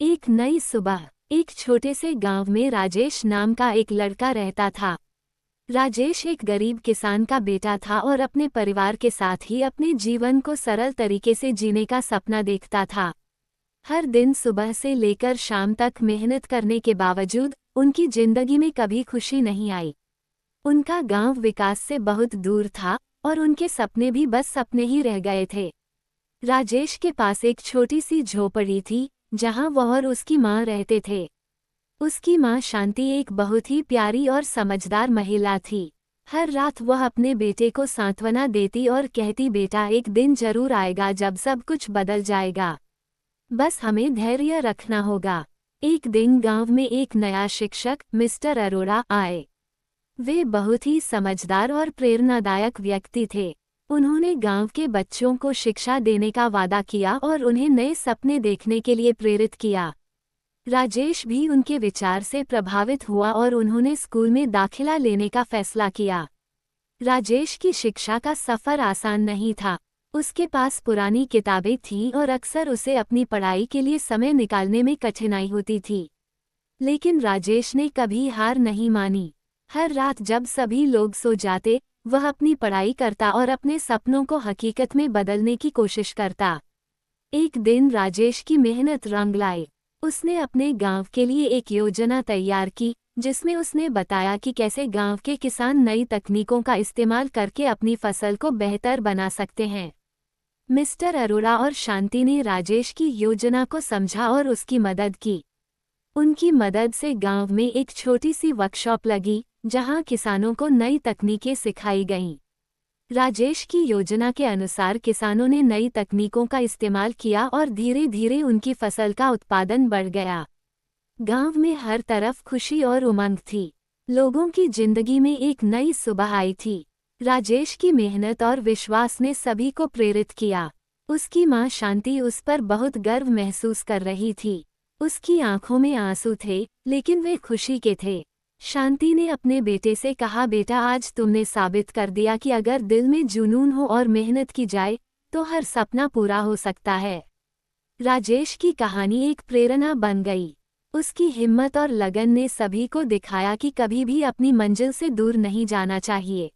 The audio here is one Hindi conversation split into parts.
एक नई सुबह एक छोटे से गांव में राजेश नाम का एक लड़का रहता था। राजेश एक गरीब किसान का बेटा था और अपने परिवार के साथ ही अपने जीवन को सरल तरीके से जीने का सपना देखता था। हर दिन सुबह से लेकर शाम तक मेहनत करने के बावजूद उनकी जिंदगी में कभी खुशी नहीं आई। उनका गांव विकास से बहुत दूर था और उनके सपने भी बस सपने ही रह गए थे। राजेश के पास एक छोटी सी झोपड़ी थी जहां वह और उसकी मां रहते थे। उसकी मां शांति एक बहुत ही प्यारी और समझदार महिला थी। हर रात वह अपने बेटे को सांत्वना देती और कहती, बेटा एक दिन जरूर आएगा जब सब कुछ बदल जाएगा, बस हमें धैर्य रखना होगा। एक दिन गांव में एक नया शिक्षक मिस्टर अरोड़ा आए। वे बहुत ही समझदार और प्रेरणादायक व्यक्ति थे। उन्होंने गांव के बच्चों को शिक्षा देने का वादा किया और उन्हें नए सपने देखने के लिए प्रेरित किया। राजेश भी उनके विचार से प्रभावित हुआ और उन्होंने स्कूल में दाखिला लेने का फैसला किया। राजेश की शिक्षा का सफ़र आसान नहीं था। उसके पास पुरानी किताबें थीं और अक्सर उसे अपनी पढ़ाई के लिए समय निकालने में कठिनाई होती थी। लेकिन राजेश ने कभी हार नहीं मानी। हर रात जब सभी लोग सो जाते, वह अपनी पढ़ाई करता और अपने सपनों को हकीकत में बदलने की कोशिश करता। एक दिन राजेश की मेहनत रंग लाई। उसने अपने गांव के लिए एक योजना तैयार की जिसमें उसने बताया कि कैसे गांव के किसान नई तकनीकों का इस्तेमाल करके अपनी फसल को बेहतर बना सकते हैं। मिस्टर अरोड़ा और शांति ने राजेश की योजना को समझा और उसकी मदद की। उनकी मदद से गांव में एक छोटी सी वर्कशॉप लगी जहां किसानों को नई तकनीकें सिखाई गईं। राजेश की योजना के अनुसार किसानों ने नई तकनीकों का इस्तेमाल किया और धीरे धीरे उनकी फसल का उत्पादन बढ़ गया। गांव में हर तरफ खुशी और उमंग थी। लोगों की जिंदगी में एक नई सुबह आई थी। राजेश की मेहनत और विश्वास ने सभी को प्रेरित किया। उसकी मां शांति उस पर बहुत गर्व महसूस कर रही थी। उसकी आंखों में आंसू थे, लेकिन वे खुशी के थे। शांति ने अपने बेटे से कहा, बेटा आज तुमने साबित कर दिया कि अगर दिल में जुनून हो और मेहनत की जाए तो हर सपना पूरा हो सकता है। राजेश की कहानी एक प्रेरणा बन गई। उसकी हिम्मत और लगन ने सभी को दिखाया कि कभी भी अपनी मंजिल से दूर नहीं जाना चाहिए।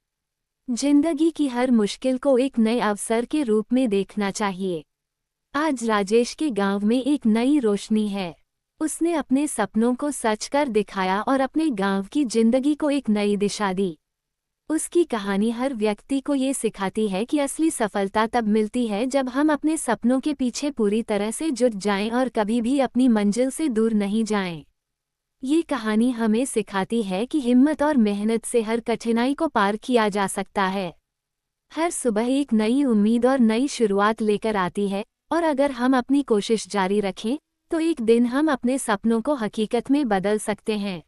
जिंदगी की हर मुश्किल को एक नए अवसर के रूप में देखना चाहिए। आज राजेश के गांव में एक नई रोशनी है। उसने अपने सपनों को सच कर दिखाया और अपने गांव की जिंदगी को एक नई दिशा दी। उसकी कहानी हर व्यक्ति को ये सिखाती है कि असली सफलता तब मिलती है जब हम अपने सपनों के पीछे पूरी तरह से जुट जाएं और कभी भी अपनी मंजिल से दूर नहीं जाएं। ये कहानी हमें सिखाती है कि हिम्मत और मेहनत से हर कठिनाई को पार किया जा सकता है। हर सुबह एक नई उम्मीद और नई शुरुआत लेकर आती है और अगर हम अपनी कोशिश जारी रखें तो एक दिन हम अपने सपनों को हकीकत में बदल सकते हैं।